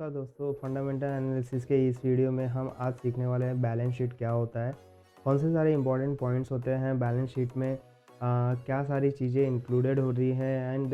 नमस्कार दोस्तों, fundamental analysis के इस वीडियो में हम आज सीखने वाले हैं बैलेंस शीट क्या होता है, कौन से सारे इंपॉर्टेंट पॉइंट्स होते हैं बैलेंस शीट में, क्या सारी चीज़ें इंक्लूडेड हो रही हैं एंड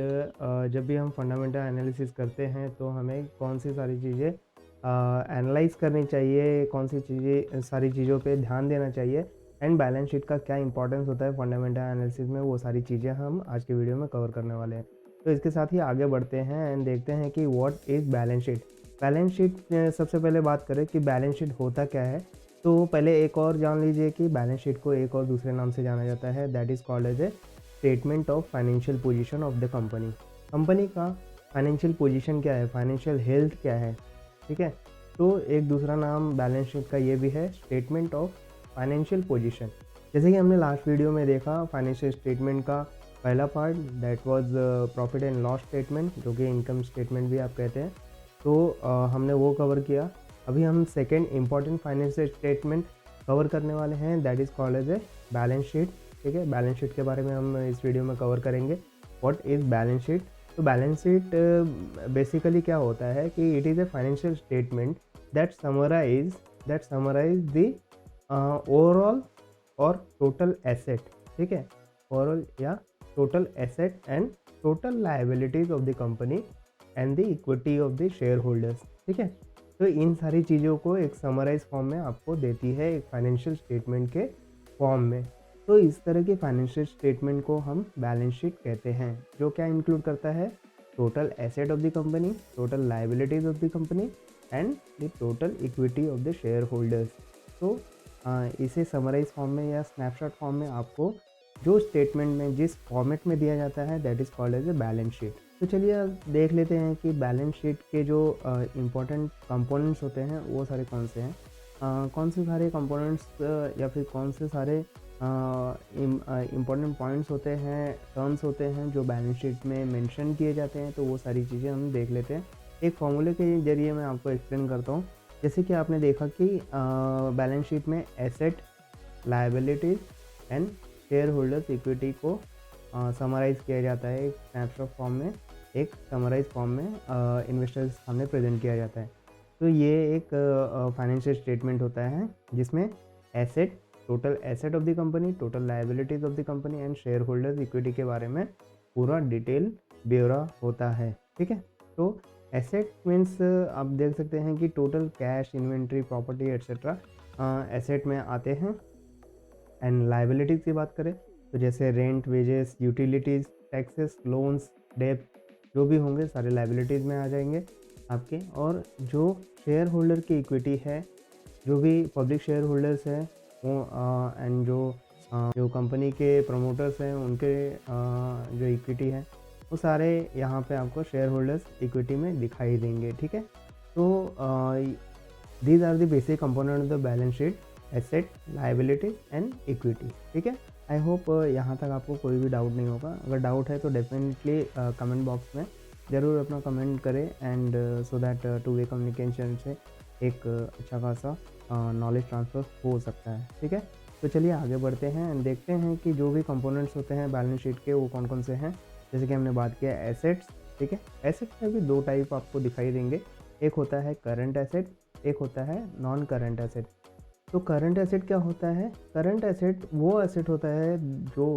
जब भी हम फंडामेंटल एनालिसिस करते हैं तो हमें कौन सी सारी चीज़ें एनालाइज करनी चाहिए, कौन सी चीज़ें सारी चीज़ों पे ध्यान देना चाहिए एंड बैलेंस शीट का क्या इंपॉर्टेंस होता है फंडामेंटल एनालिसिस में, वो सारी चीज़ें हम आज के वीडियो में कवर करने वाले हैं। तो इसके साथ ही आगे बढ़ते हैं एंड देखते हैं कि what is balance sheet. Balance sheet सबसे पहले बात करें कि बैलेंस शीट होता क्या है, तो पहले एक और जान लीजिए कि बैलेंस शीट को एक और दूसरे नाम से जाना जाता है, that is called as a statement of financial position of the company. Company का फाइनेंशियल पोजीशन क्या है, फाइनेंशियल हेल्थ क्या है, ठीक है। तो एक दूसरा नाम बैलेंस शीट का ये भी है, स्टेटमेंट ऑफ फाइनेंशियल पोजीशन। जैसे कि हमने लास्ट वीडियो में देखा फाइनेंशियल स्टेटमेंट का पहला part, that was profit and loss statement, जो कि इनकम स्टेटमेंट भी आप कहते हैं। तो हमने वो कवर किया। अभी हम second important financial statement cover करने वाले हैं, that is called as a balance sheet, ठीक है। बैलेंस शीट के बारे में हम इस वीडियो में कवर करेंगे, व्हाट इज़ बैलेंस शीट। तो बैलेंस शीट बेसिकली क्या होता है कि it is a financial statement that summarise the overall और टोटल एसेट, ठीक है, ओवरऑल या total asset and total liabilities of the company and the equity of the shareholders, ठीक है। तो इन सारी चीज़ों को एक समराइज फॉर्म में आपको देती है एक फाइनेंशियल स्टेटमेंट के फॉर्म में। तो इस तरह के फाइनेंशियल स्टेटमेंट को हम बैलेंस शीट कहते हैं, जो क्या इंक्लूड करता है total asset of the company, total liabilities of the company and the total equity of the share holders. तो इसे समराइज फॉर्म में या स्नैपशॉट फॉर्म में आपको जो स्टेटमेंट में जिस फॉर्मेट में दिया जाता है, that is called as a balance sheet. तो चलिए अब देख लेते हैं कि बैलेंस शीट के जो इम्पोर्टेंट कंपोनेंट्स होते हैं वो सारे कौन से हैं, कौन से सारे कंपोनेंट्स या फिर कौन से सारे इम्पोर्टेंट पॉइंट्स होते हैं, टर्म्स होते हैं जो बैलेंस शीट में मेंशन किए जाते हैं। तो वो सारी चीज़ें हम देख लेते हैं। एक फॉर्मूले के जरिए मैं आपको एक्सप्लेन करता हूँ। जैसे कि आपने देखा कि बैलेंस शीट में asset, liabilities and share holders equity को समराइज़ किया जाता है एक स्नैपशॉट फॉर्म में, एक समराइज फॉर्म में इन्वेस्टर्स के सामने प्रेजेंट किया जाता है। तो ये एक फाइनेंशियल स्टेटमेंट होता है जिसमें asset, total asset of the company, total liabilities of the company and share holders equity के बारे में पूरा डिटेल ब्यौरा होता है, ठीक है। तो एसेट मीन्स आप देख सकते हैं कि total cash, inventory, property etcetera asset में आते हैं। एंड लायबिलिटीज़ की बात करें तो जैसे rent, wages, utilities, taxes, loans, डेब्ट जो भी होंगे सारे लायबिलिटीज़ में आ जाएंगे आपके। और जो शेयर होल्डर की इक्विटी है, जो भी पब्लिक शेयर होल्डर्स हैं वो एंड जो कंपनी के प्रमोटर्स हैं उनके जो इक्विटी है वो सारे यहाँ पे आपको शेयर होल्डर्स इक्विटी में दिखाई देंगे, ठीक है। तो these are the basic component of the balance sheet, asset, liability and equity, ठीक है। आई होप यहाँ तक आपको कोई भी डाउट नहीं होगा। अगर डाउट है तो डेफिनेटली कमेंट बॉक्स में ज़रूर अपना कमेंट करें and so that two way communication से एक अच्छा खासा नॉलेज ट्रांसफ़र हो सकता है, ठीक है। तो चलिए आगे बढ़ते हैं एंड देखते हैं कि जो भी कंपोनेंट्स होते हैं बैलेंस शीट के वो कौन कौन से हैं। जैसे कि हमने बात किया एसेट्स, ठीक है। एसेट्स में भी दो टाइप आपको दिखाई देंगे, एक होता है करंट एसेट, एक होता है नॉन करंट एसेट। तो करंट एसेट क्या होता है? करंट एसेट वो एसेट होता है जो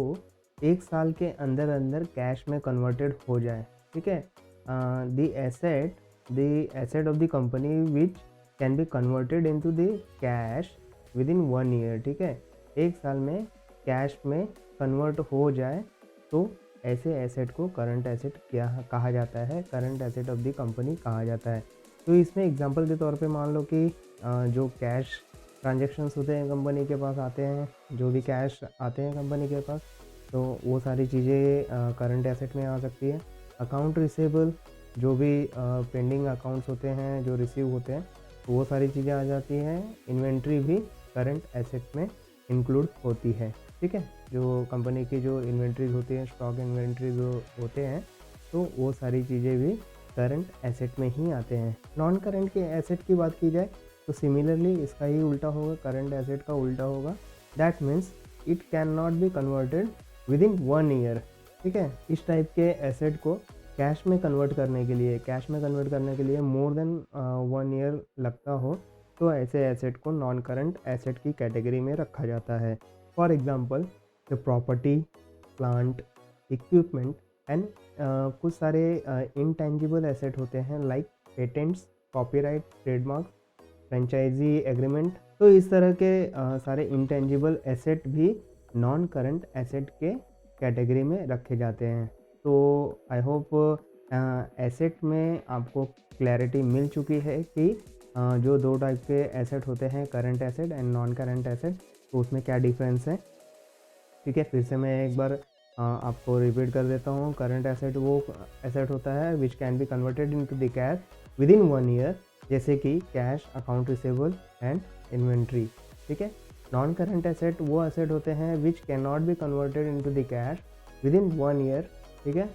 एक साल के अंदर अंदर कैश में कन्वर्टेड हो जाए, ठीक है। The asset of the company which can be converted into the cash with in 1 year, ठीक है। एक साल में कैश में कन्वर्ट हो जाए तो ऐसे एसेट को करंट एसेट क्या कहा जाता है, current asset of the company कहा जाता है। तो इसमें एग्जांपल के तौर पे मान लो कि जो कैश ट्रांजैक्शंस होते हैं कंपनी के पास आते हैं, जो भी कैश आते हैं कंपनी के पास, तो वो सारी चीज़ें करंट एसेट में आ सकती है। अकाउंट रिसीवेबल, जो भी पेंडिंग अकाउंट्स होते हैं जो रिसीव होते हैं, तो वो सारी चीज़ें आ जाती हैं। इन्वेंट्री भी करंट एसेट में इंक्लूड होती है, ठीक है। जो कंपनी की जो इन्वेंट्रीज होती हैं, स्टॉक इन्वेंट्री जो होते हैं, तो वो सारी चीज़ें भी करंट एसेट में ही आते हैं। नॉन करंट के एसेट की बात की जाए तो सिमिलरली इसका ही उल्टा होगा, करंट एसेट का उल्टा होगा। That means it can not be converted with in 1 year, ठीक है। इस टाइप के एसेट को कैश में कन्वर्ट करने के लिए मोर देन 1 ईयर लगता हो तो ऐसे एसेट को नॉन करंट एसेट की कैटेगरी में रखा जाता है। For example the property, plant, equipment and कुछ सारे इनटेंजिबल एसेट होते हैं like patents, copyright, trademark, franchisee agreement. तो इस तरह के सारे इंटेंजिबल एसेट भी नॉन करंट एसेट के कैटेगरी में रखे जाते हैं। तो आई होप एसेट में आपको क्लैरिटी मिल चुकी है कि जो दो टाइप के एसेट होते हैं, current asset and non current asset, तो उसमें क्या डिफरेंस है। ठीक है, फिर से मैं एक बार आपको रिपीट कर देता हूँ। करंट एसेट वो एसेट होता है which can be converted into the cash with in 1 year, जैसे कि cash, account receivable and inventory. ठीक है, नॉन करंट एसेट वो एसेट होते हैं which can not be converted into the cash with in 1 year. ठीक है,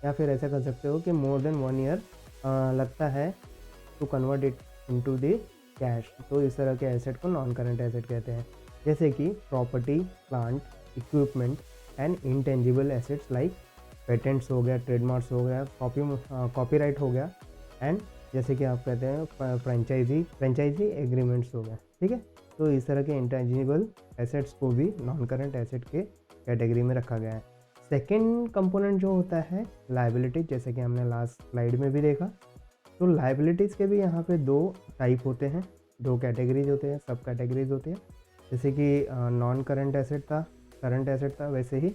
या फिर ऐसा कर सकते हो कि मोर देन 1 ईयर लगता है to convert it into the cash. तो इस तरह के एसेट को नॉन करंट एसेट कहते हैं, जैसे कि property, plant, equipment and intangible assets like patents हो गया, ट्रेडमार्क्स हो गया, कॉपीराइट हो गया, एंड जैसे कि आप कहते हैं फ्रेंचाइजी एग्रीमेंट्स हो गया। ठीक है, तो इस तरह के इंटेंजिबल एसेट्स को भी नॉन करंट एसेट के कैटेगरी में रखा गया है। सेकेंड कंपोनेंट जो होता है लायबिलिटीज, जैसे कि हमने लास्ट स्लाइड में भी देखा। तो लायबिलिटीज़ के भी यहाँ पे 2 टाइप होते हैं, 2 कैटेगरीज होते हैं, सब कैटेगरीज होती है। जैसे कि नॉन करंट एसेट था, करंट एसेट था, वैसे ही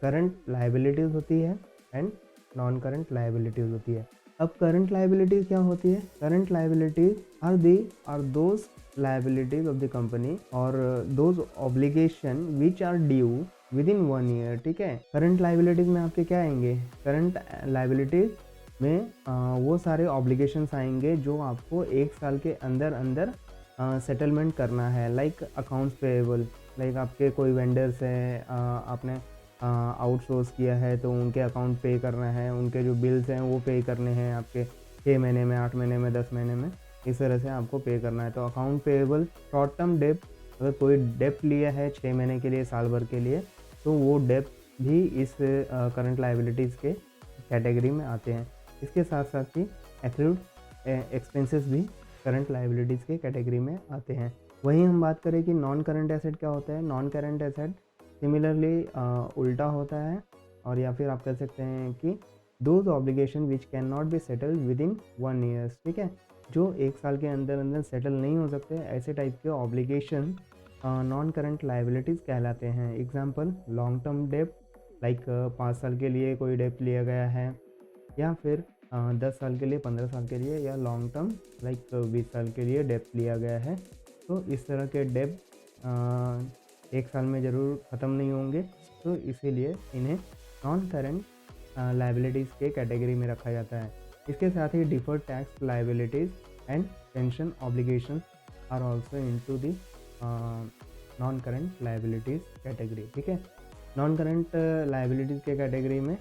करंट लायबिलिटीज़ होती है एंड नॉन करंट लायबिलिटीज़ होती है। अब करंट लायबिलिटीज़ क्या होती है? Current liabilities are those liabilities of the company और those obligation which are due within 1 year. ठीक है, करंट लायबिलिटीज़ में आपके क्या आएंगे? करंट लायबिलिटीज़ में वो सारे ऑब्लिगेशंस आएंगे जो आपको 1 साल के अंदर अंदर सेटलमेंट करना है, लाइक अकाउंट्स पेएबल, लाइक आपके कोई वेंडर्स हैं, आपने आउटसोर्स किया है तो उनके अकाउंट पे करना है, उनके जो बिल्स हैं वो पे करने हैं आपके 6 महीने में, 8 महीने में, 10 महीने में, इस तरह से आपको पे करना है। तो account payable, short term debt, अगर कोई डेप लिया है 6 महीने के लिए, साल भर के लिए, तो वो डेप भी इस करंट लायबिलिटीज़ के कैटेगरी में आते हैं। इसके साथ साथ ही एक्रूड एक्सपेंसेस भी करंट लायबिलिटीज़ के कैटेगरी में आते हैं। वहीं हम बात करें कि नॉन करंट एसेट क्या होता है। नॉन करंट एसेट सिमिलरली उल्टा होता है, और या फिर आप कह सकते हैं कि those obligation which can not be settled with in 1 years. ठीक है, जो 1 साल के अंदर अंदर सेटल नहीं हो सकते, ऐसे टाइप के ऑब्लिगेशन नॉन करंट लायबिलिटीज़ कहलाते हैं। Example, long term debt, like 5 साल के लिए कोई डेप लिया गया है, या फिर 10 साल के लिए, 15 साल के लिए, या लॉन्ग टर्म लाइक 20 साल के लिए डेप लिया गया है। तो इस तरह के डेप 1 साल में ज़रूर ख़त्म नहीं होंगे, तो इसीलिए इन्हें नॉन करंट लायबिलिटीज़ के कैटेगरी में रखा जाता है। इसके साथ ही deferred tax liabilities and pension obligation are also into the non current liabilities category. ठीक है, नॉन करंट लायबिलिटीज़ के कैटेगरी में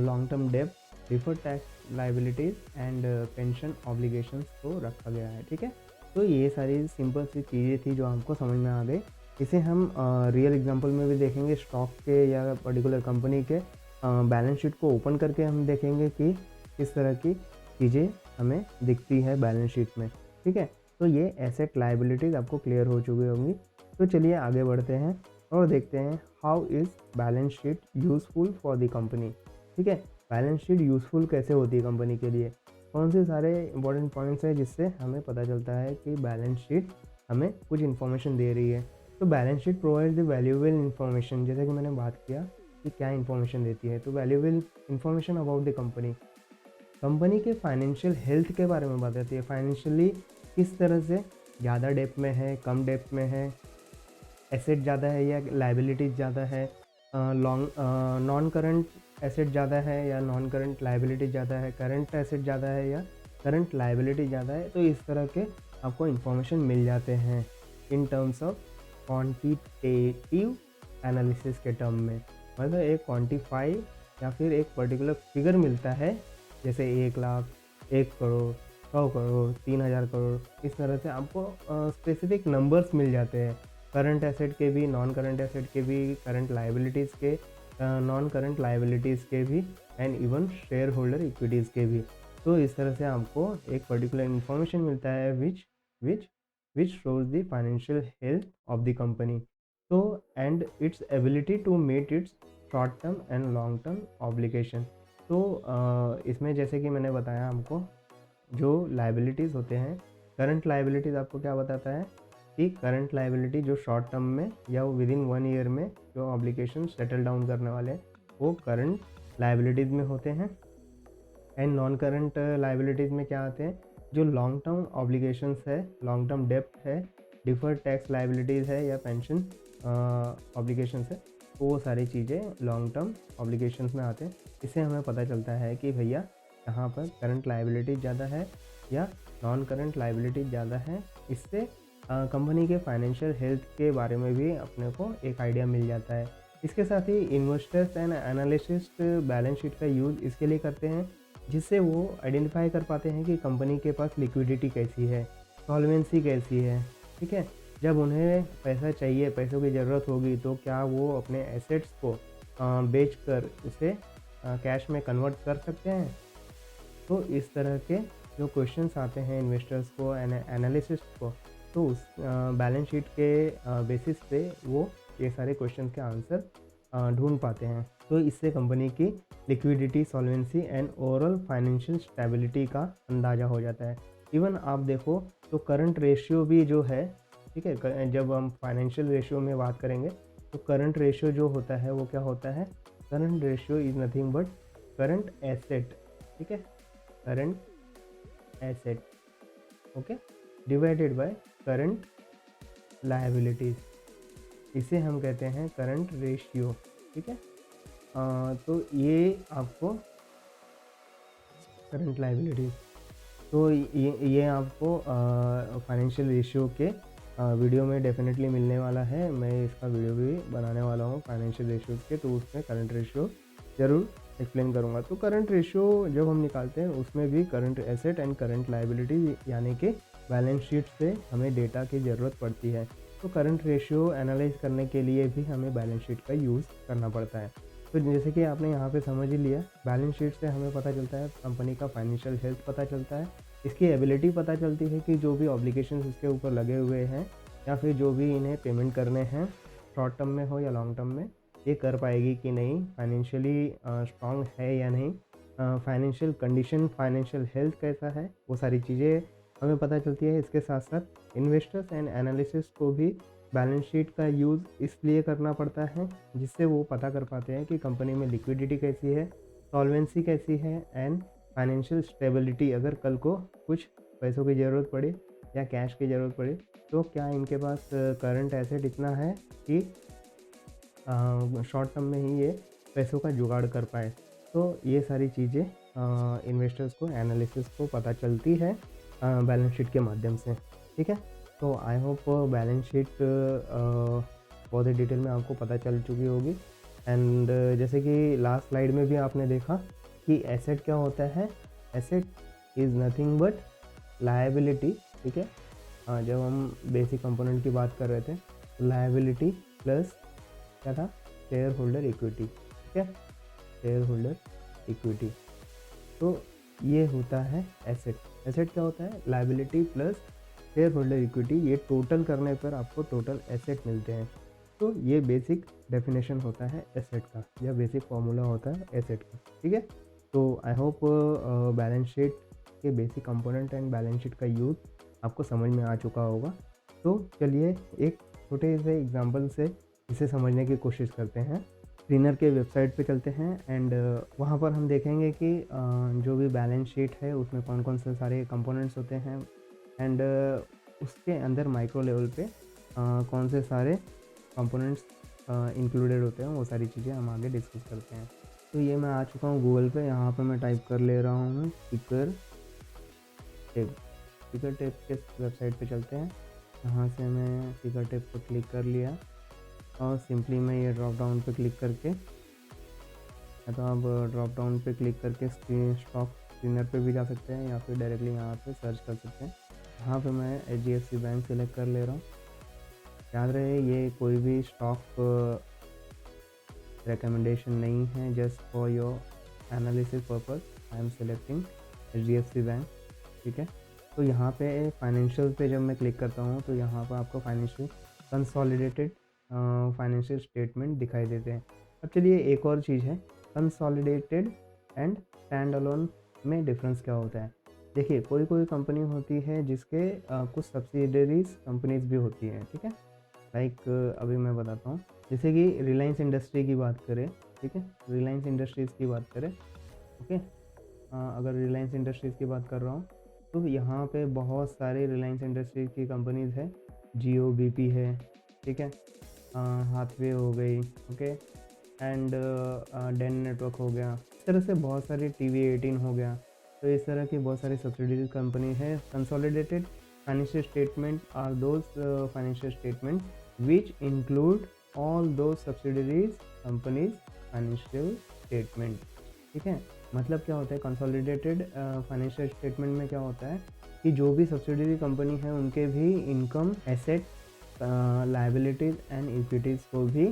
long term debt, deferred tax liabilities and pension obligations को रखा गया है। ठीक है, तो ये सारी सिंपल सी चीज़ें थी जो हमको समझ में आ गई। इसे हम रियल एग्जांपल में भी देखेंगे, स्टॉक के या पर्टिकुलर कंपनी के बैलेंस शीट को ओपन करके हम देखेंगे कि किस तरह की चीज़ें हमें दिखती है बैलेंस शीट में। ठीक है, तो ये एसेट लायबिलिटीज़ आपको क्लियर हो चुकी होंगी। तो चलिए आगे बढ़ते हैं और देखते हैं how is balance sheet useful for the company. ठीक है, बैलेंस शीट यूज़फुल कैसे होती है कंपनी के लिए, कौन से सारे इंपॉर्टेंट पॉइंट्स हैं जिससे हमें पता चलता है कि बैलेंस शीट हमें कुछ इन्फॉर्मेशन दे रही है। तो balance sheet provide the valuable information, जैसे कि मैंने बात किया कि क्या इन्फॉर्मेशन देती है। तो valuable information about the company, company के फाइनेंशियल हेल्थ के बारे में बताती है। फाइनेंशियली किस तरह से, ज़्यादा डेप में है, कम डेप में है, एसेट ज़्यादा है या लायबिलिटीज़ ज़्यादा है, नॉन करंट एसेट ज़्यादा है या नॉन करंट लायबिलिटी ज़्यादा है, करंट एसेट ज़्यादा है या करंट लायबिलिटी ज़्यादा है। तो इस तरह के आपको इन्फॉर्मेशन मिल जाते हैं in terms of quantitative analysis के टर्म में। मतलब एक क्वांटिफाई या फिर एक पर्टिकुलर फिगर मिलता है, जैसे 1 लाख, 1 करोड़, 100 करोड़, 3000 करोड़, इस तरह से आपको स्पेसिफिक नंबर्स मिल जाते हैं। करंट एसेट के भी, नॉन करंट एसेट के भी, करंट लायबिलिटीज़ के, नॉन करंट लायबिलिटीज़ के भी and even share holder equities के भी। तो इस तरह से आपको एक पर्टिकुलर इन्फॉर्मेशन मिलता है which which shows the financial health of the company. तो and its ability to meet its short term and long term obligation. तो इसमें जैसे कि मैंने बताया आपको, जो लाइबिलिटीज़ होते हैं, करंट लाइबिलिटीज़ आपको क्या बताता है कि करंट लाइबिलिटी जो शॉर्ट टर्म में या विद इन 1 ईयर में जो ऑब्लिगेशन सेटल डाउन करने वाले हैं वो करंट लाइबिलिटीज़ में होते हैं। एंड नॉन करंट लाइबिलिटीज़ में क्या आते हैं, जो लॉन्ग टर्म ऑब्लिगेशंस है, लॉन्ग टर्म डेप्ट है, डिफर्ड टैक्स लाइबिलिटीज़ है या पेंशन ऑब्लिगेशंस है, तो वो सारी चीज़ें लॉन्ग टर्म ऑब्लिगेशंस में आते हैं। इससे हमें पता चलता है कि भैया यहाँ पर करंट लाइबिलिटी ज़्यादा है या नॉन करंट लाइबिलिटी ज़्यादा है। इससे कंपनी के फाइनेंशियल हेल्थ के बारे में भी अपने को एक आइडिया मिल जाता है। इसके साथ ही investors and analyst balance sheet का यूज़ इसके लिए करते हैं जिससे वो आइडेंटिफाई कर पाते हैं कि कंपनी के पास लिक्विडिटी कैसी है, सॉल्वेंसी कैसी है, ठीक है। जब उन्हें पैसा चाहिए, पैसों की ज़रूरत होगी, तो क्या वो अपने एसेट्स को बेचकर उसे कैश में कन्वर्ट कर सकते हैं। तो इस तरह के जो क्वेश्चंस आते हैं इन्वेस्टर्स को, एनालिसिस्ट को, तो उस बैलेंस शीट के बेसिस पे वो ये सारे क्वेश्चंस के आंसर ढूंढ पाते हैं। तो इससे कंपनी की liquidity, solvency and overall financial stability का अंदाज़ा हो जाता है। इवन आप देखो तो करंट रेशियो भी जो है, ठीक है, जब हम फाइनेंशियल रेशियो में बात करेंगे तो करंट रेशियो जो होता है वो क्या होता है, current ratio is nothing but current asset, ठीक है, current asset, okay, divided by current liabilities, इसे हम कहते हैं करंट रेशियो, ठीक है। तो ये आपको करंट लायबिलिटीज़, तो ये आपको फाइनेंशियल रेशियो के वीडियो में डेफिनेटली मिलने वाला है। मैं इसका वीडियो भी बनाने वाला हूँ फाइनेंशियल रेशियोज़ के, तो उसमें करंट रेशियो ज़रूर एक्सप्लेन करूँगा। तो करंट रेशियो जब हम निकालते हैं उसमें भी current asset and current liability यानी कि बैलेंस शीट से हमें डेटा की ज़रूरत पड़ती है। तो करंट रेशियो एनालाइज करने के लिए भी हमें बैलेंस शीट का यूज़ करना पड़ता है। तो जैसे कि आपने यहाँ पे समझ ही लिया, बैलेंस शीट से हमें पता चलता है कंपनी का फाइनेंशियल हेल्थ पता चलता है, इसकी एबिलिटी पता चलती है कि जो भी ऑब्लिगेशंस इसके ऊपर लगे हुए हैं या फिर जो भी इन्हें पेमेंट करने हैं, शॉर्ट टर्म में हो या लॉन्ग टर्म में, ये कर पाएगी कि नहीं, फाइनेंशियली स्ट्रांग है या नहीं, फाइनेंशियल कंडीशन, फाइनेंशियल हेल्थ कैसा है, वो सारी चीज़ें हमें पता चलती है। इसके साथ साथ इन्वेस्टर्स एंड एनालिसिस्ट को भी बैलेंस शीट का यूज़ इसलिए करना पड़ता है जिससे वो पता कर पाते हैं कि कंपनी में लिक्विडिटी कैसी है, सॉल्वेंसी कैसी है एंड फाइनेंशियल स्टेबिलिटी। अगर कल को कुछ पैसों की ज़रूरत पड़े या कैश की ज़रूरत पड़े तो क्या इनके पास करंट एसेट इतना है कि शॉर्ट टर्म में ही ये पैसों का जुगाड़ कर पाए। तो ये सारी चीज़ें इन्वेस्टर्स को, एनालिसिस को पता चलती है बैलेंस शीट के माध्यम से, ठीक है। तो आई होप बैलेंस शीट बहुत ही डिटेल में आपको पता चल चुकी होगी। एंड जैसे कि लास्ट स्लाइड में भी आपने देखा कि एसेट क्या होता है, asset is nothing but liability, ठीक है। जब हम बेसिक कंपोनेंट की बात कर रहे थे, लायबिलिटी प्लस क्या था, शेयर होल्डर इक्विटी, ठीक है, शेयर होल्डर इक्विटी। तो ये होता है एसेट। एसेट क्या होता है, liability plus share holder equity, ये टोटल करने पर आपको टोटल एसेट मिलते हैं। तो ये बेसिक डेफिनेशन होता है एसेट का, या बेसिक फॉर्मूला होता है एसेट का, ठीक है। तो आई होप बैलेंस शीट के basic component and balance sheet का यूज़ आपको समझ में आ चुका होगा। तो चलिए एक छोटे से एग्जांपल से इसे समझने की कोशिश करते हैं। स्क्रीनर के वेबसाइट पे चलते हैं एंड वहाँ पर हम देखेंगे कि जो भी बैलेंस शीट है उसमें कौन कौन से सारे कंपोनेंट्स होते हैं एंड उसके अंदर माइक्रो लेवल पे कौन से सारे कंपोनेंट्स इंक्लूडेड होते हैं, वो सारी चीज़ें हम आगे डिस्कस करते हैं। तो ये मैं आ चुका हूँ गूगल पे, यहाँ पे मैं टाइप कर ले रहा हूँ टिकर टेप। टिकर टेप के वेबसाइट पे चलते हैं। यहाँ से मैं टिकर टेप पर क्लिक कर लिया और सिंपली मैं ये ड्रॉप डाउन पे क्लिक करके, तो आप ड्रॉप डाउन पे क्लिक करके स्टॉक स्क्रीनर पे भी जा सकते हैं या फिर डायरेक्टली यहाँ पे सर्च कर सकते हैं। यहाँ पे मैं HDFC बैंक सेलेक्ट कर ले रहा हूँ। याद रहे ये कोई भी स्टॉक रिकमेंडेशन नहीं है, just for your analysis purpose I am selecting HDFC bank, ठीक है। तो यहाँ पे फाइनेंशियल पे जब मैं क्लिक करता हूँ तो यहाँ पर आपको फाइनेंशियल कंसोलिडेटेड फाइनेंशियल स्टेटमेंट दिखाई देते हैं। अब चलिए एक और चीज़ है, कंसोलिडेटेड एंड स्टैंड अलोन में डिफरेंस क्या होता है। देखिए कोई कोई कंपनी होती है जिसके कुछ सब्सिडरीज कंपनीज भी होती हैं, ठीक है। लाइक अभी मैं बताता हूँ, जैसे कि रिलायंस इंडस्ट्री की बात करें, ठीक है, रिलायंस इंडस्ट्रीज़ की बात करें, ओके। अगर रिलायंस इंडस्ट्रीज़ की बात कर रहा हूँ तो यहाँ पे बहुत सारे रिलायंस इंडस्ट्रीज़ की कंपनीज़ है। जियो, BP है, ठीक है, हाथवे हो गई, ओके, एंड डेन नेटवर्क हो गया। इस तरह से बहुत सारी TV18 हो गया। तो इस तरह की बहुत सारी सब्सिडरी कंपनी है। Consolidated financial statement are those financial statement which include all those subsidiaries companies financial statement, ठीक है। मतलब क्या होता है कंसोलिडेटेड फाइनेंशियल स्टेटमेंट में क्या होता है कि जो भी सब्सिडरी कंपनी है उनके भी income, asset, liabilities and equities को भी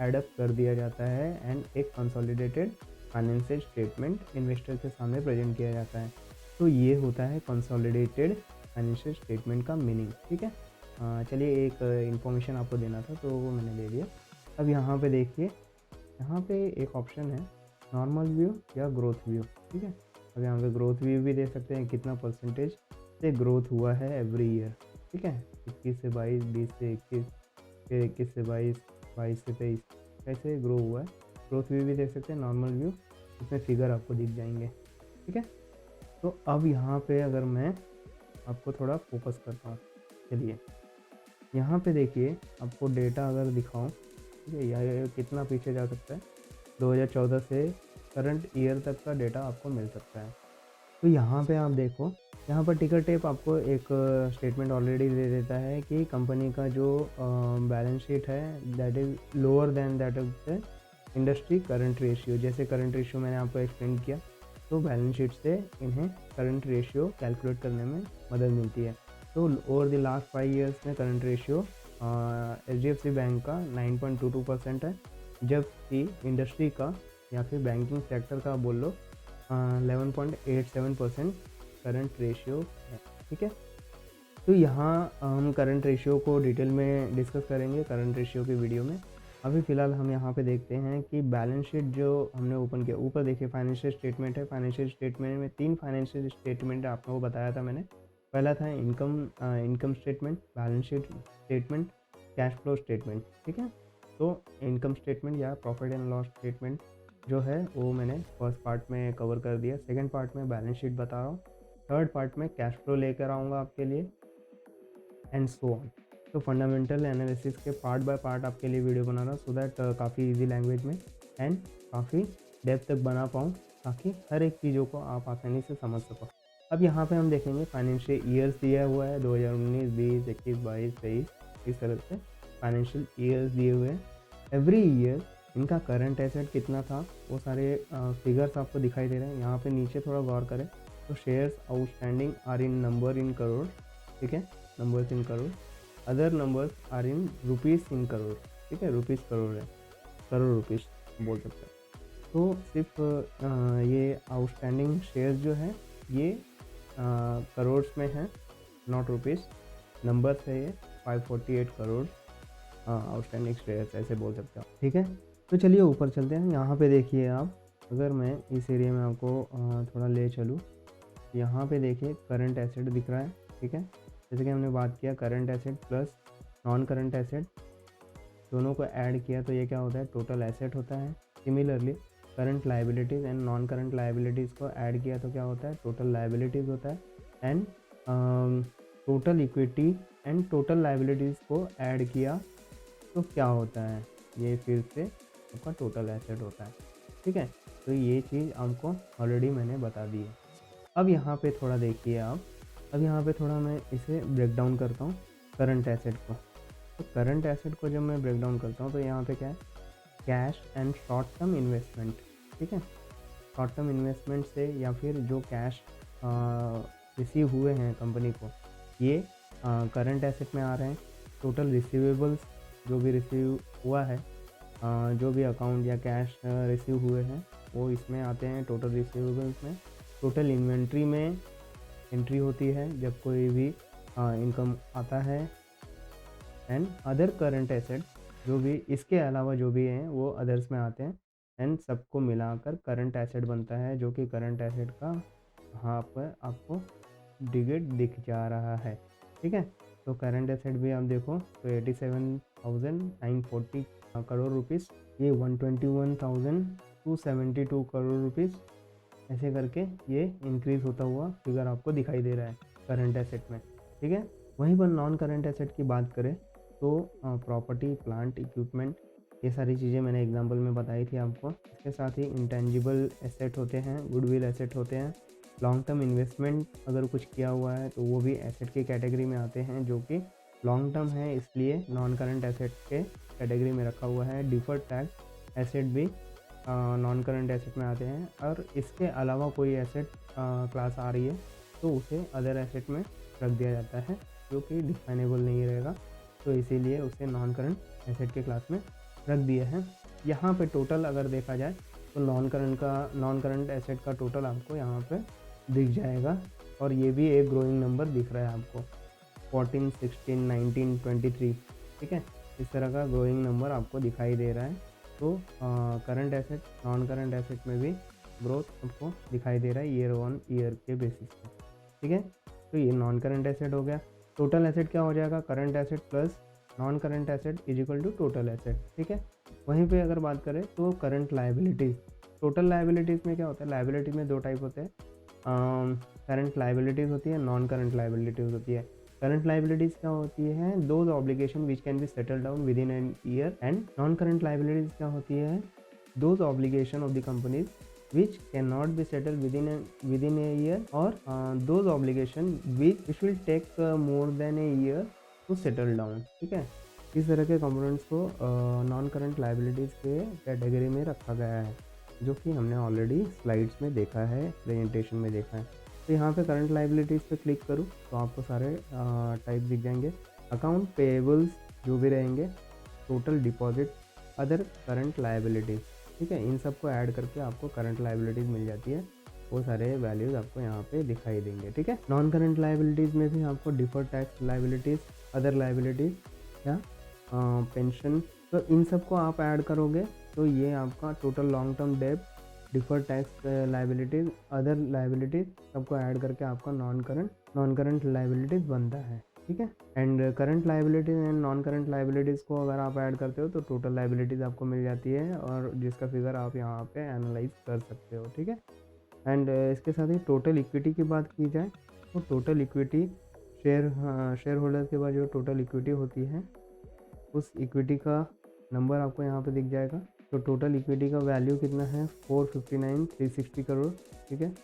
एडअप कर दिया जाता है एंड एक कंसोलिडेटेड फाइनेंशियल स्टेटमेंट इन्वेस्टर के सामने प्रेजेंट किया जाता है। तो ये होता है कंसोलिडेटेड फाइनेंशियल स्टेटमेंट का मीनिंग, ठीक है। चलिए एक इन्फॉर्मेशन आपको देना था तो वो मैंने दे दिया। अब यहाँ पे देखिए, यहाँ पे एक ऑप्शन है नॉर्मल व्यू या ग्रोथ व्यू, ठीक है। अब यहाँ पे ग्रोथ व्यू भी दे सकते हैं, कितना परसेंटेज से ग्रोथ हुआ है एवरी ईयर, ठीक है। 21 से 22, 20 से 21, फिर 21 से 22, 22 से 23, कैसे ग्रो हुआ है। ग्रोथ व्यू भी देख सकते हैं, नॉर्मल व्यू, इसमें फिगर आपको दिख जाएंगे, ठीक है। तो अब यहाँ पे अगर मैं आपको थोड़ा फोकस करता हूँ, चलिए यहाँ पे देखिए, आपको डेटा अगर दिखाऊँ, ठीक है, या कितना पीछे जा सकता है, 2014 से करंट ईयर तक का डेटा आपको मिल सकता है। तो यहाँ पे आप देखो, यहाँ पर टिकर टेप आपको एक स्टेटमेंट ऑलरेडी दे देता है कि कंपनी का जो बैलेंस शीट है that is lower than that of the industry current ratio. जैसे करंट रेशियो मैंने आपको एक्सप्लेन किया, तो बैलेंस शीट से इन्हें करंट रेशियो कैलकुलेट करने में मदद मिलती है। तो ओवर द लास्ट 5 ईयर्स में करंट रेशियो HDFC बैंक का 9.22% है, जबकि इंडस्ट्री का या फिर बैंकिंग सेक्टर का बोल लो 11.87% करंट रेशियो है, ठीक है। तो यहाँ हम करंट रेशियो को डिटेल में डिस्कस करेंगे करंट रेशियो की वीडियो में। अभी फ़िलहाल हम यहाँ पे देखते हैं कि बैलेंस शीट जो हमने ओपन किया, ऊपर देखिए फाइनेंशियल स्टेटमेंट है। फाइनेंशियल स्टेटमेंट में 3 फाइनेंशियल स्टेटमेंट आपको बताया था मैंने। पहला था income statement, balance sheet statement, cash flow statement, ठीक है। तो इनकम स्टेटमेंट या प्रॉफिट एंड लॉस स्टेटमेंट जो है वो मैंने फर्स्ट पार्ट में कवर कर दिया। सेकेंड पार्ट में बैलेंस शीट बता रहा हूँ, थर्ड पार्ट में कैश फ्लो लेकर आऊँगा आपके लिए, एंड सो ऑन। तो फंडामेंटल एनालिसिस के पार्ट बाय पार्ट आपके लिए वीडियो बना रहा हूँ, सो दैट काफ़ी इजी लैंग्वेज में एंड काफ़ी डेप्थ तक बना पाऊँ, ताकि हर एक चीज़ों को आप आसानी से समझ सको। अब यहाँ पे हम देखेंगे फाइनेंशियल ईयर्स दिया हुआ है 2019, 20, 21, 22, 23, इस तरह से फाइनेंशियल ईयर्स दिए हुए हैं। एवरी ईयर इनका करंट एसेट कितना था वो सारे फिगर्स आपको दिखाई दे रहे हैं। यहाँ पे नीचे थोड़ा गौर करें तो shares outstanding are in number in crore, ठीक है, numbers in crore. Other numbers are in rupees in crore, ठीक है, रुपीज़ करोड़ है, करोड़ रुपीज़ बोल सकते हैं। तो सिर्फ ये आउटस्टैंडिंग शेयर्स जो है ये करोड़ में है, नॉट रुपीज़। नंबर्स है ये 548 करोड़ आउटस्टैंडिंग शेयर्स, ऐसे बोल सकते हो, ठीक है। तो चलिए ऊपर चलते हैं। यहाँ पे देखिए आप, अगर मैं इस एरिया में आपको थोड़ा ले चलूँ, यहाँ पे देखिए करंट एसेट दिख रहा है, ठीक है। जैसे कि हमने बात किया current asset plus non current asset दोनों को ऐड किया तो ये क्या होता है, टोटल एसेट होता है। Similarly current liabilities and non current liabilities को ऐड किया तो क्या होता है, टोटल लायबिलिटीज़ होता है। And total equity and total liabilities को ऐड किया तो क्या होता है, ये फिर से आपका टोटल एसेट होता है, ठीक है। तो ये चीज़ आपको ऑलरेडी मैंने बता दी है। अब यहाँ पे थोड़ा देखिए आप, अब यहाँ पे थोड़ा मैं इसे ब्रेक डाउन करता हूँ करंट एसेट को। तो करंट एसेट को जब मैं ब्रेक डाउन करता हूँ तो यहाँ पे क्या है, cash and short term investment, ठीक है। शॉर्ट टर्म इन्वेस्टमेंट से या फिर जो कैश रिसीव हुए हैं कंपनी को, ये करंट एसेट में आ रहे हैं। टोटल रिसीवेबल्स जो भी रिसीव हुआ है, जो भी अकाउंट या कैश रिसीव हुए हैं वो इसमें आते हैं टोटल रिसीवेबल्स में। टोटल इन्वेंट्री में एंट्री होती है जब कोई भी इनकम आता है। एंड अदर करंट एसेट जो भी इसके अलावा जो भी हैं वो अदर्स में आते हैं। एंड सबको मिलाकर करंट एसेट बनता है, जो कि करंट एसेट का यहाँ पर आपको डिजिट दिख जा रहा है। ठीक है, तो करंट एसेट भी आप देखो तो 87,940 करोड़ रुपीज़, ये 121,272 करोड़ रुपीज़, ऐसे करके ये इंक्रीज़ होता हुआ फिगर आपको दिखाई दे रहा है करंट एसेट में। ठीक है, वहीं पर नॉन करंट एसेट की बात करें तो प्रॉपर्टी, प्लांट, इक्विपमेंट, ये सारी चीज़ें मैंने एग्जांपल में बताई थी आपको। इसके साथ ही इंटेंजिबल एसेट होते हैं, गुडविल एसेट होते हैं, लॉन्ग टर्म इन्वेस्टमेंट अगर कुछ किया हुआ है तो वो भी एसेट की कैटेगरी में आते हैं, जो कि लॉन्ग टर्म है, इसलिए नॉन करंट एसेट के कैटेगरी में रखा हुआ है। डिफर्ड टैक्स एसेट भी नॉन करंट एसेट में आते हैं, और इसके अलावा कोई एसेट क्लास आ रही है तो उसे अदर एसेट में रख दिया जाता है, जो कि डिफाइनेबल नहीं रहेगा, तो इसीलिए उसे नॉन करंट एसेट के क्लास में रख दिया है। यहाँ पे टोटल अगर देखा जाए तो नॉन करंट एसेट का टोटल आपको यहाँ पे दिख जाएगा, और ये भी एक ग्रोइंग नंबर दिख रहा है आपको 14, 16, 19, 23। ठीक है, इस तरह का ग्रोइंग नंबर आपको दिखाई दे रहा है। तो current asset, non current asset में भी ग्रोथ आपको दिखाई दे रहा है ईयर ऑन ईयर के बेसिस पे। ठीक है, तो ये नॉन करंट एसेट हो गया। टोटल एसेट क्या हो जाएगा, current asset plus non current asset is equal to total asset. ठीक है, वहीं पे अगर बात करें तो करंट लायबिलिटीज़, टोटल लायबिलिटीज़ में क्या होता है, लायबिलिटी में दो टाइप होते हैं, करंट लायबिलिटीज़ होती है, नॉन करंट लायबिलिटीज़ होती है। करंट लायबिलिटीज़ क्या होती है, those obligation which can be settle down with in an year. And non current liabilities क्या होती है, those obligation of the companies which cannot be settled within a year, or those obligation which will take more than a year to settle down। ठीक है, इस तरह के components को non current liabilities के कैटेगरी में रखा गया है, जो कि हमने ऑलरेडी स्लाइड्स में देखा है, प्रेजेंटेशन में देखा है। तो यहाँ पे करंट लायबिलिटीज़ पे क्लिक करूँ तो आपको सारे टाइप दिख जाएंगे। अकाउंट पेएबल्स जो भी रहेंगे, total deposit, other current liabilities. ठीक है, इन सब को ऐड करके आपको करंट लायबिलिटीज़ मिल जाती है, वो सारे वैल्यूज़ आपको यहाँ पे दिखाई देंगे। ठीक है, नॉन करंट लायबिलिटीज़ में भी आपको deferred tax liabilities, other liabilities या पेंशन, तो इन सब को आप ऐड करोगे तो ये आपका टोटल लॉन्ग टर्म डेब्ट, deferred tax liabilities, other liabilities सबको ऐड करके आपका नॉन करंट लायबिलिटीज़ बनता है। ठीक है, and current liabilities and non current liabilities को अगर आप ऐड करते हो तो टोटल लायबिलिटीज़ आपको मिल जाती है, और जिसका फिगर आप यहाँ पे एनालाइज कर सकते हो। ठीक है, एंड इसके साथ ही टोटल इक्विटी की बात की जाए तो टोटल इक्विटी शेयर होल्डर के बाद जो टोटल इक्विटी होती है, उस इक्विटी का नंबर आपको यहाँ पे दिख जाएगा। तो टोटल इक्विटी का वैल्यू कितना है, 459,360 करोड़। ठीक है,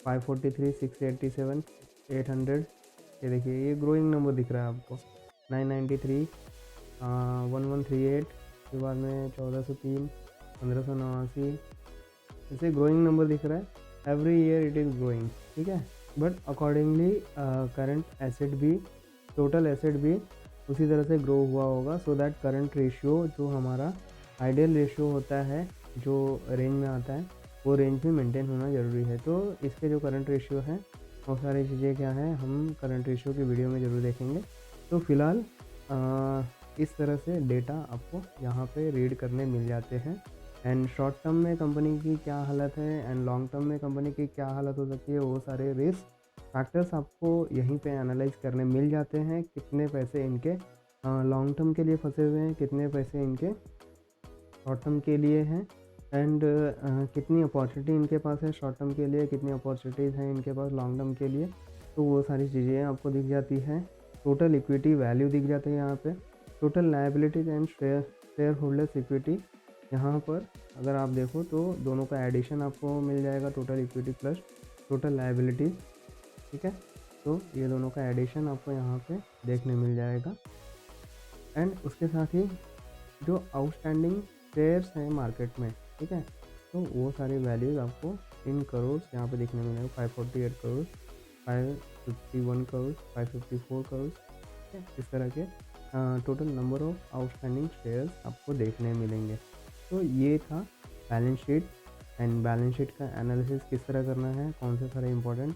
543,687, 800, ये देखिए ये ग्रोइंग नंबर दिख रहा है आपको, 993, 1138 के बाद में 1403, 1589, इसे ग्रोइंग नंबर दिख रहा है। Every year it is growing. ठीक है, बट अकॉर्डिंगली करंट एसेट भी, टोटल एसेट भी उसी तरह से ग्रो हुआ होगा, सो दैट करंट रेशियो जो हमारा आइडियल रेशियो होता है, जो रेंज में आता है, वो रेंज में मेंटेन होना ज़रूरी है। तो इसके जो करंट रेशियो है, बहुत सारी चीज़ें क्या हैं, हम करंट रेशियो की वीडियो में ज़रूर देखेंगे। तो फिलहाल इस तरह से डेटा आपको यहाँ पे रीड करने मिल जाते हैं। एंड शॉर्ट टर्म में कंपनी की क्या हालत है एंड लॉन्ग टर्म में कंपनी की क्या हालत हो सकती है, वो सारे रिस्क फैक्टर्स आपको यहीं पे एनालाइज करने मिल जाते हैं। कितने पैसे इनके लॉन्ग टर्म के लिए फंसे हुए हैं, कितने पैसे इनके शॉर्ट टर्म के लिए हैं, एंड कितनी अपॉर्चुनिटी इनके पास है शॉर्ट टर्म के लिए, कितनी अपॉर्चुनिटीज़ हैं इनके पास लॉन्ग टर्म के लिए, तो वो सारी चीज़ें आपको दिख जाती है। टोटल इक्विटी वैल्यू दिख जाती है यहाँ पे, total liabilities and share holders equity. यहाँ पर अगर आप देखो तो दोनों का एडिशन आपको मिल जाएगा, total equity plus total liabilities. ठीक है, तो ये दोनों का एडिशन आपको यहाँ पे देखने मिल जाएगा। एंड उसके साथ ही जो आउटस्टैंडिंग शेयर्स हैं मार्केट में, ठीक है, तो वो सारी वैल्यूज़ आपको इन करोड़ यहाँ पे देखने मिलेगा, 548 करोड़, 551 करोड़, 554 करोड़। ठीक है, इस तरह के total number of outstanding shares आपको देखने मिलेंगे। तो ये था balance sheet and balance sheet का एनालिसिस किस तरह करना है, कौन से सारे इंपॉर्टेंट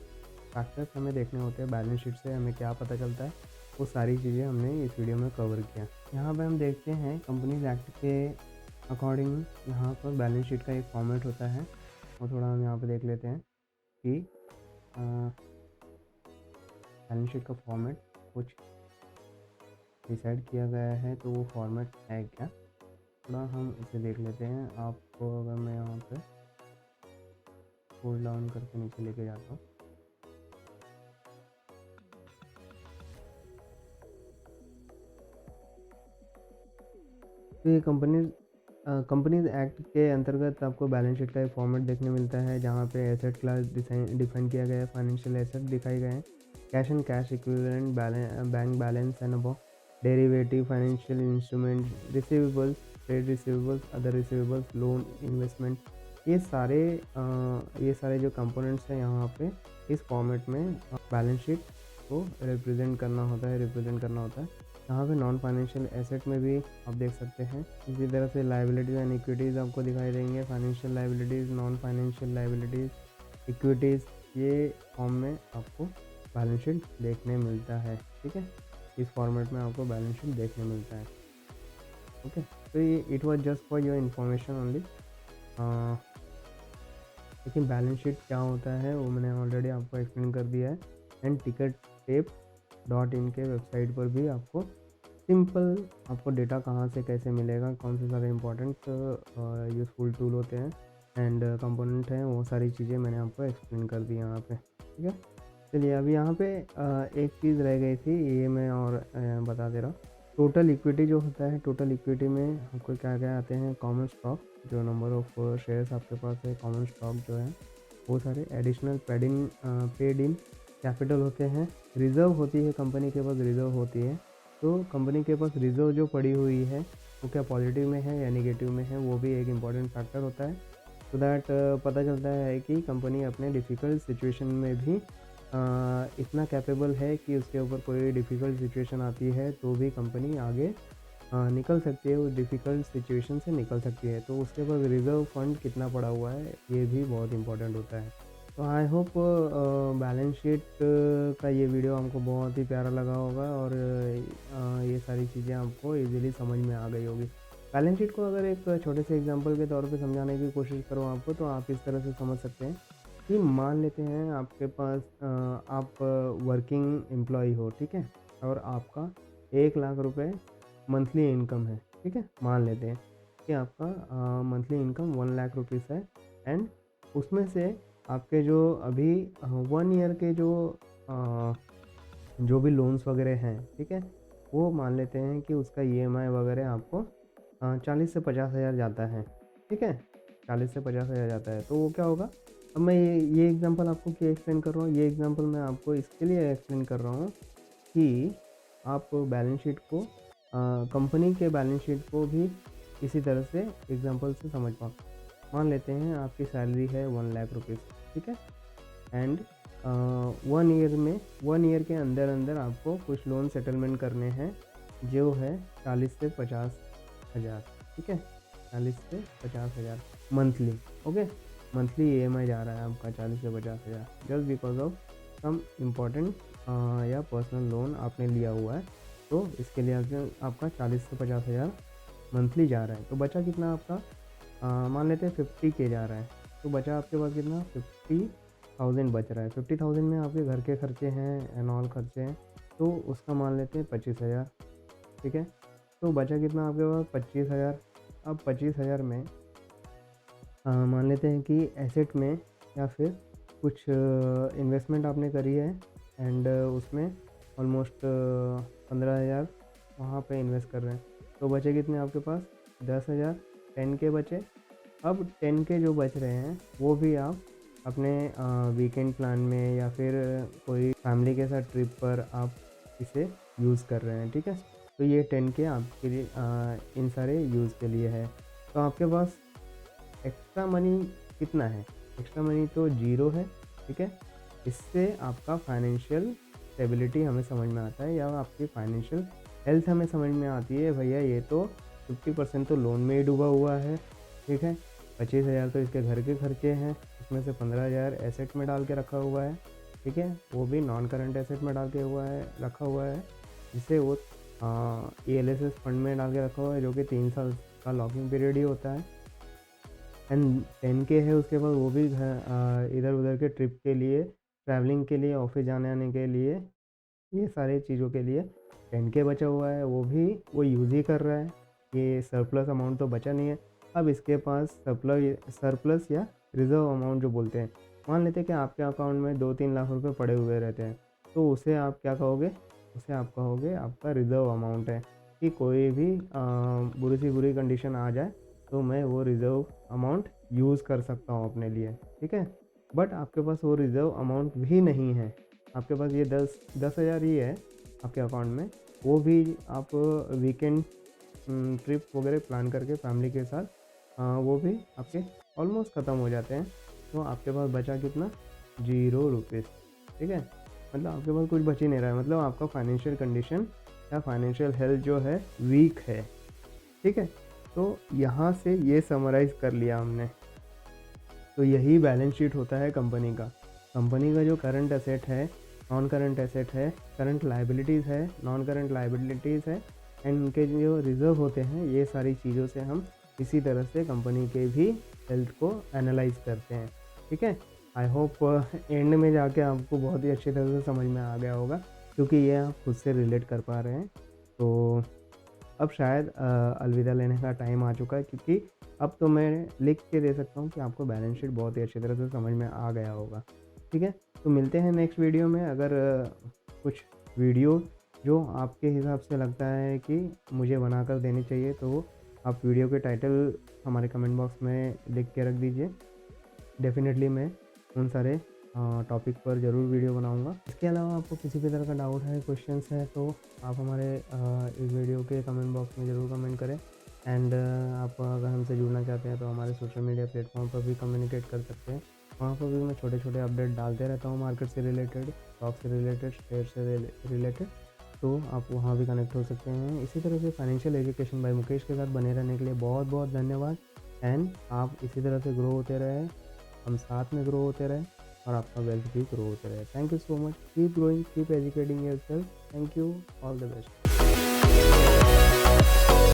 फैक्टर्स हमें देखने होते हैं, बैलेंस शीट से हमें क्या पता चलता है, वो सारी चीज़ें हमने इस वीडियो में कवर किया। यहाँ पे हम देखते हैं कंपनीज एक्ट के अकॉर्डिंग यहाँ पर बैलेंस शीट का एक फॉर्मेट होता है, वो थोड़ा हम यहाँ पे देख लेते हैं कि बैलेंस शीट का फॉर्मेट कुछ डिसाइड किया गया है, तो वो फॉर्मेट है क्या, थोड़ा हम इसे देख लेते हैं। आपको अगर मैं यहाँ पे स्क्रॉल डाउन करके नीचे लेके जाता हूँ, तो ये कंपनीज एक्ट के अंतर्गत आपको बैलेंस शीट का एक फॉर्मेट देखने मिलता है, जहाँ पे एसेट क्लास डिफाइन किया गया है, फाइनेंशियल एसेट दिखाए गए हैं, cash and cash equivalent, bank balance and above, derivative, financial instrument, receivables, trade receivables, other receivables, loan, investment, ये सारे जो कंपोनेंट्स हैं यहाँ पे इस फॉर्मेट में बैलेंस शीट को रिप्रेजेंट करना होता है। यहाँ पे नॉन फाइनेंशियल एसेट में भी आप देख सकते हैं, इसी तरह से लाइबिलिटीज़ एंड इक्विटीज़ आपको दिखाई देंगे, financial liabilities, non financial liabilities, equities, ये फॉर्म में आपको बैलेंस शीट देखने मिलता है। ठीक है, इस फॉर्मेट में आपको बैलेंस शीट देखने मिलता है। ओके, तो ये it was just for your information only. लेकिन बैलेंस शीट क्या होता है वो मैंने ऑलरेडी आपको एक्सप्लेन कर दिया है, एंड tickettape.in के वेबसाइट पर भी आपको सिंपल आपको डेटा कहाँ से कैसे मिलेगा, कौन से सारे इंपॉर्टेंट यूज़फुल टूल होते हैं एंड कंपोनेंट हैं, वो सारी चीज़ें मैंने आपको एक्सप्लेन कर दी यहाँ पे। ठीक है, चलिए अभी यहाँ पे एक चीज़ रह गई थी, ये मैं और बता दे रहा हूँ। टोटल इक्विटी जो होता है, टोटल इक्विटी में आपको क्या क्या आते हैं, कॉमन स्टॉक, जो नंबर ऑफ शेयर्स आपके पास है, कॉमन स्टॉक जो है वो सारे, एडिशनल पेड इन कैपिटल होते हैं, रिज़र्व होती है, कंपनी के पास रिज़र्व होती है, तो कंपनी के पास रिज़र्व जो पड़ी हुई है वो क्या पॉजिटिव में है या नेगेटिव में है, वो भी एक इम्पॉर्टेंट फैक्टर होता है। तो दैट पता चलता है कि कंपनी अपने डिफ़िकल्ट सिचुएशन में भी इतना कैपेबल है कि उसके ऊपर कोई डिफ़िकल्ट सिचुएशन आती है तो भी कंपनी आगे निकल सकती है, उस डिफ़िकल्ट सिचुएशन से निकल सकती है। तो उसके पास रिज़र्व फंड कितना पड़ा हुआ है, ये भी बहुत इंपॉर्टेंट होता है। तो आई होप बैलेंस शीट का ये वीडियो हमको बहुत ही प्यारा लगा होगा और ये सारी चीज़ें आपको इजीली समझ में आ गई होगी। बैलेंस शीट को अगर एक छोटे से एग्जांपल के तौर पे समझाने की कोशिश करूँ आपको, तो आप इस तरह से समझ सकते हैं कि मान लेते हैं आपके पास आप वर्किंग एम्प्लॉय हो, ठीक है, और आपका 1 लाख रुपए मंथली इनकम है। ठीक है, मान लेते हैं कि आपका मंथली इनकम 1 लाख रुपीज़ है, एंड उसमें से आपके जो अभी 1 ईयर के जो भी लोन्स वगैरह हैं, ठीक है, वो मान लेते हैं कि उसका ईएमआई वगैरह आपको 40 से 50 हज़ार जाता है। ठीक है, 40 से 50 हज़ार जाता है, तो वो क्या होगा। अब मैं ये एग्जांपल आपको क्यों एक्सप्लेन कर रहा हूँ, ये एग्जांपल मैं आपको इसके लिए एक्सप्लेन कर रहा हूँ कि आप बैलेंस शीट को कंपनी के बैलेंस शीट को भी इसी तरह से एग्जांपल से समझ पाओ। मान लेते हैं आपकी सैलरी है 1 लाख रुपीज़, ठीक है, एंड 1 ईयर के अंदर अंदर आपको कुछ लोन सेटलमेंट करने हैं, जो है 40 से 50 हज़ार। ठीक है, 40 से 50 हज़ार मंथली। ओके, मंथली ईएमआई जा रहा है आपका 40 से 50 हज़ार, just because of some important या पर्सनल लोन आपने लिया हुआ है, तो इसके लिए आपका 40 से 50 हज़ार मंथली जा रहा है। तो बचा कितना आपका, मान लेते हैं 50K जा रहा है, तो बचा आपके पास कितना, 50,000 बच रहा है। 50,000 में आपके घर के खर्चे हैं एंड ऑल खर्चे हैं, तो उसका मान लेते हैं 25,000। ठीक है, तो बचा कितना आपके पास, 25,000। अब 25,000 में मान लेते हैं कि एसेट में या फिर कुछ इन्वेस्टमेंट आपने करी है, एंड उसमें ऑलमोस्ट 15,000 वहाँ पे इन्वेस्ट कर रहे हैं, तो बचे कितने आपके पास, 10,000, 10K बचे। अब 10K जो बच रहे हैं वो भी आप अपने वीकेंड प्लान में या फिर कोई फैमिली के साथ ट्रिप पर आप इसे यूज़ कर रहे हैं। ठीक है, तो ये 10K आपके लिए इन सारे यूज़ के लिए है। तो आपके पास एक्स्ट्रा मनी कितना है, एक्स्ट्रा मनी तो 0 है। ठीक है, इससे आपका फाइनेंशियल स्टेबिलिटी हमें समझ में आता है, या आपकी फाइनेंशियल हेल्थ हमें समझ में आती है। भैया ये तो 50% तो लोन में ही डूबा हुआ है। ठीक है, 25,000 तो इसके घर के खर्चे हैं, उसमें से 15,000 एसेट में डाल के रखा हुआ है, ठीक है? वो भी नॉन करंट एसेट में डाल के रखा हुआ है, जिसे वो ELSS फंड में डाल के रखा हुआ है, जो कि 3 साल का लॉकिंग पीरियड ही होता है। एंड 10K है उसके बाद, वो भी इधर-उधर के ट्रिप के लिए, ट्रैवलिंग के लिए, ऑफ़िस जाने-आने के लिए, ये सारी चीज़ों के लिए 10K बचा हुआ है, वो भी वो यूज़ ही कर रहा है। ये सरप्लस अमाउंट तो बचा नहीं है। अब इसके पास सरप्लस या रिज़र्व अमाउंट जो बोलते हैं, मान लेते हैं कि आपके अकाउंट में 2-3 लाख रुपए पड़े हुए रहते हैं, तो उसे आप क्या कहोगे? उसे आप कहोगे आपका रिज़र्व अमाउंट है, कि कोई भी बुरी से बुरी कंडीशन आ जाए, तो मैं वो रिज़र्व अमाउंट यूज़ कर सकता हूँ अपने लिए, ठीक है? बट आपके पास वो रिज़र्व अमाउंट भी नहीं है, आपके पास ये 10,000 ही है आपके अकाउंट में, वो भी आप वीकेंड ट्रिप वगैरह प्लान करके फैमिली के साथ वो भी आपके ऑलमोस्ट ख़त्म हो जाते हैं। तो आपके पास बचा कितना? 0 रुपीज़, ठीक है? मतलब आपके पास कुछ बच ही नहीं रहा है, मतलब आपका फाइनेंशियल कंडीशन या फाइनेंशियल हेल्थ जो है वीक है, ठीक है? तो यहाँ से ये समराइज़ कर लिया हमने। तो यही बैलेंस शीट होता है कंपनी का। कंपनी का जो करंट एसेट है, नॉन करंट एसेट है, करंट लायबिलिटीज़ है, नॉन करंट लायबिलिटीज़ है, एंड उनके जो रिज़र्व होते हैं, ये सारी चीज़ों से हम इसी तरह से कंपनी के भी हेल्थ को एनालाइज़ करते हैं, ठीक है? आई होप एंड में जाके आपको बहुत ही अच्छी तरह से समझ में आ गया होगा, क्योंकि ये आप खुद से रिलेट कर पा रहे हैं। तो अब शायद अलविदा लेने का टाइम आ चुका है, क्योंकि अब तो मैं लिख के दे सकता हूँ कि आपको बैलेंस शीट बहुत ही अच्छी तरह से समझ में आ गया होगा, ठीक है? तो मिलते हैं नेक्स्ट वीडियो में। अगर कुछ वीडियो जो आपके हिसाब से लगता है कि मुझे बनाकर देनी चाहिए, तो आप वीडियो के टाइटल हमारे कमेंट बॉक्स में लिख के रख दीजिए। डेफ़िनेटली मैं उन सारे टॉपिक पर ज़रूर वीडियो बनाऊंगा। इसके अलावा आपको किसी भी तरह का डाउट है, क्वेश्चंस है, तो आप हमारे इस वीडियो के कमेंट बॉक्स में ज़रूर कमेंट करें। एंड आप अगर हमसे जुड़ना चाहते हैं तो हमारे सोशल मीडिया प्लेटफॉर्म पर भी कम्युनिकेट कर सकते हैं। वहाँ पर भी मैं छोटे छोटे अपडेट डालते रहता हूँ, मार्केट से रिलेटेड, स्टॉक से रिलेटेड, शेयर से रिलेटेड, तो आप वहाँ भी कनेक्ट हो सकते हैं। इसी तरह से फाइनेंशियल एजुकेशन बाय मुकेश के साथ बने रहने के लिए बहुत बहुत धन्यवाद। एंड आप इसी तरह से ग्रो होते रहें, हम साथ में ग्रो होते रहें, और आपका वेल्थ भी ग्रो होते रहे। Thank you so much. Keep growing, keep educating yourself. Thank you, all the best.